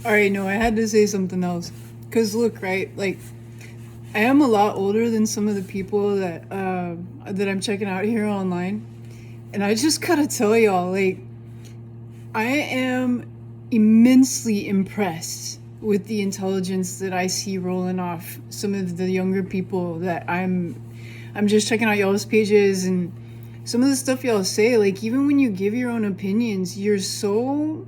All right, no, I had to say something else. Cause look, right, like I am a lot older than some of the people that I'm checking out here online, and I just gotta tell y'all, like, I am immensely impressed with the intelligence that I see rolling off some of the younger people that I'm just checking out y'all's pages and some of the stuff y'all say. Like, even when you give your own opinions, you're so,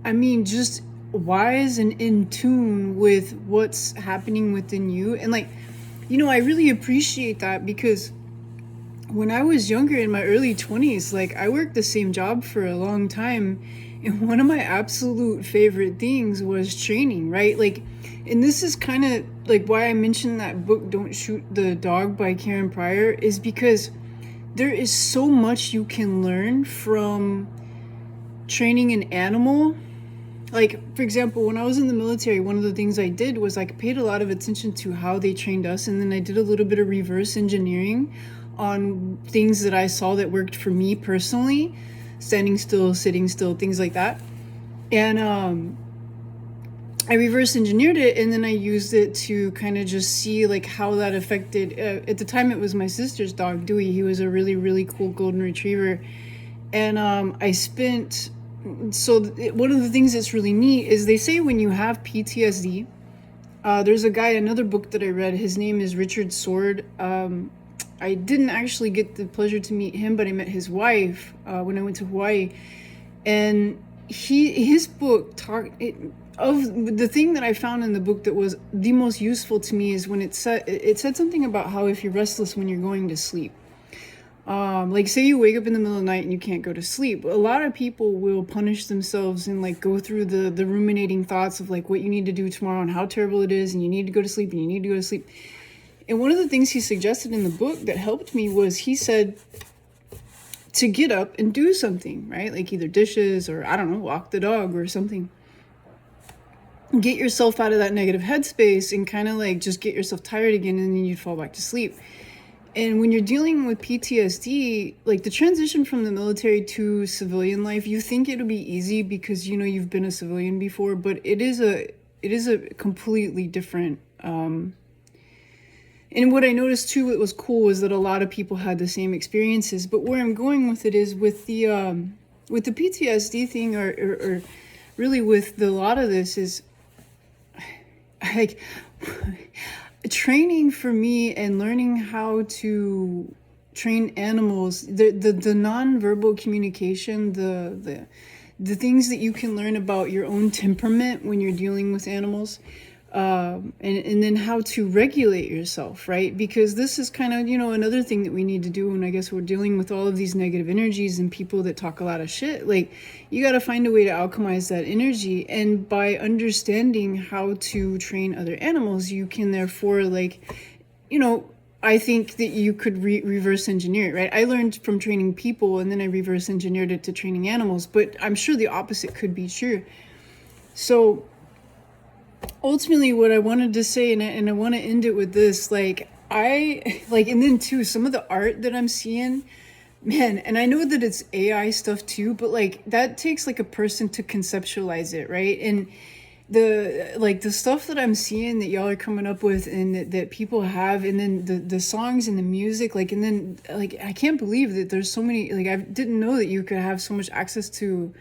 I mean, just wise and in tune with what's happening within you. And like, I really appreciate that because when I was younger in my early 20s, like I worked the same job for a long time. And one of my absolute favorite things was training, right? Like, and this is kind of like why I mentioned that book, Don't Shoot the Dog by Karen Pryor, is because there is so much you can learn from training an animal. Like, for example, when I was in the military, one of the things I did was I paid a lot of attention to how they trained us, and then I did a little bit of reverse engineering on things that I saw that worked for me personally, standing still, sitting still, things like that. And I reverse engineered it, and then I used it to kind of just see like how that affected. At the time, it was my sister's dog, Dewey. He was a really, really cool golden retriever, and I spent so one of the things that's really neat is they say when you have PTSD, there's a guy, another book that I read, his name is Richard Sword. I didn't actually get the pleasure to meet him, but I met his wife when I went to Hawaii, and his book of the thing that I found in the book that was the most useful to me is when it said something about how if you're restless when you're going to sleep, like say you wake up in the middle of the night and you can't go to sleep, a lot of people will punish themselves and like go through the ruminating thoughts of like what you need to do tomorrow and how terrible it is and you need to go to sleep and you need to go to sleep. And one of the things he suggested in the book that helped me was he said to get up and do something, right? Like either dishes or I don't know, walk the dog or something. Get yourself out of that negative headspace and kind of like just get yourself tired again, and then you'd fall back to sleep. And when you're dealing with PTSD, like the transition from the military to civilian life, you think it'll be easy because you've been a civilian before, but it is a completely different. And what I noticed too, what was cool, was that a lot of people had the same experiences. But where I'm going with it is with the PTSD thing, or really with a lot of this is like training for me and learning how to train animals, the nonverbal communication, the things that you can learn about your own temperament when you're dealing with animals, and then how to regulate yourself, right? Because this is kind of another thing that we need to do when I guess we're dealing with all of these negative energies and people that talk a lot of shit. Like, you got to find a way to alchemize that energy, and by understanding how to train other animals, you can therefore, like, I think that you could reverse engineer it, right? I learned from training people and then I reverse engineered it to training animals, but I'm sure the opposite could be true. So ultimately what I wanted to say, and I want to end it with this, like I like, and then too, some of the art that I'm seeing, man, and I know that it's AI stuff too, but like that takes like a person to conceptualize it, right? And the stuff that I'm seeing that y'all are coming up with and that people have, and then the songs and the music, like, and then like I can't believe that there's so many, like I didn't know that you could have so much access to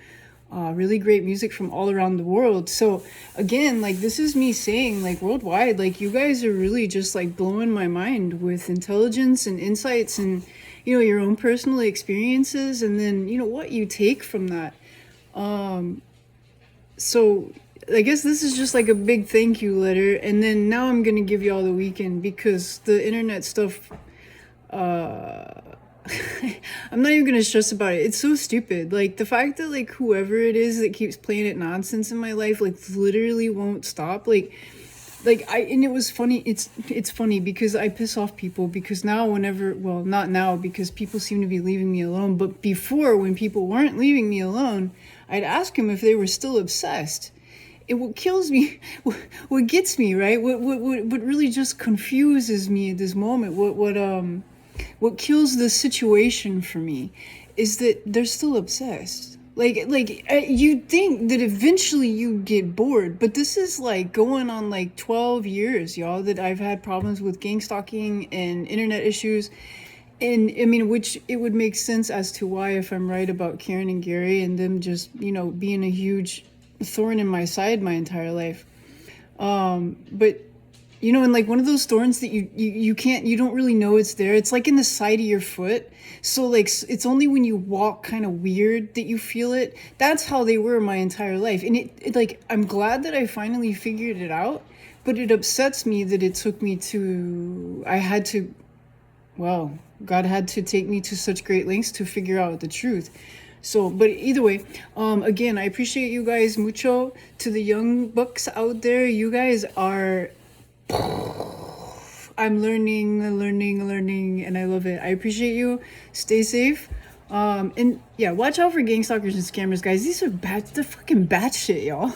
really great music from all around the world. So again, like this is me saying, like worldwide, like you guys are really just like blowing my mind with intelligence and insights and your own personal experiences, and then what you take from that. So I guess this is just like a big thank you letter, and then now I'm gonna give you all the weekend because the internet stuff, I'm not even gonna stress about it. It's so stupid. Like the fact that like whoever it is that keeps playing it nonsense in my life, like literally won't stop. Like I and it was funny. It's funny because I piss off people because now whenever, well, not now because people seem to be leaving me alone, but before, when people weren't leaving me alone, I'd ask them if they were still obsessed. It what kills me, what gets me, right? What really just confuses me at this moment, what kills the situation for me is that they're still obsessed. You'd think that eventually you'd get bored, but this is like going on like 12 years, y'all, that I've had problems with gang stalking and internet issues. And I mean, which it would make sense as to why, if I'm right about Karen and Gary and them just, being a huge thorn in my side my entire life. But and like one of those thorns that you can't, you don't really know it's there. It's like in the side of your foot. So like it's only when you walk kind of weird that you feel it. That's how they were my entire life. And it like, I'm glad that I finally figured it out, but it upsets me that it took me to, I had to, well, God had to take me to such great lengths to figure out the truth. So, but either way, again, I appreciate you guys mucho. To the young bucks out there, you guys are, I'm learning, and I love it. I appreciate you. Stay safe. And yeah, watch out for gang stalkers and scammers, guys. These are bad, they're fucking bad shit, y'all.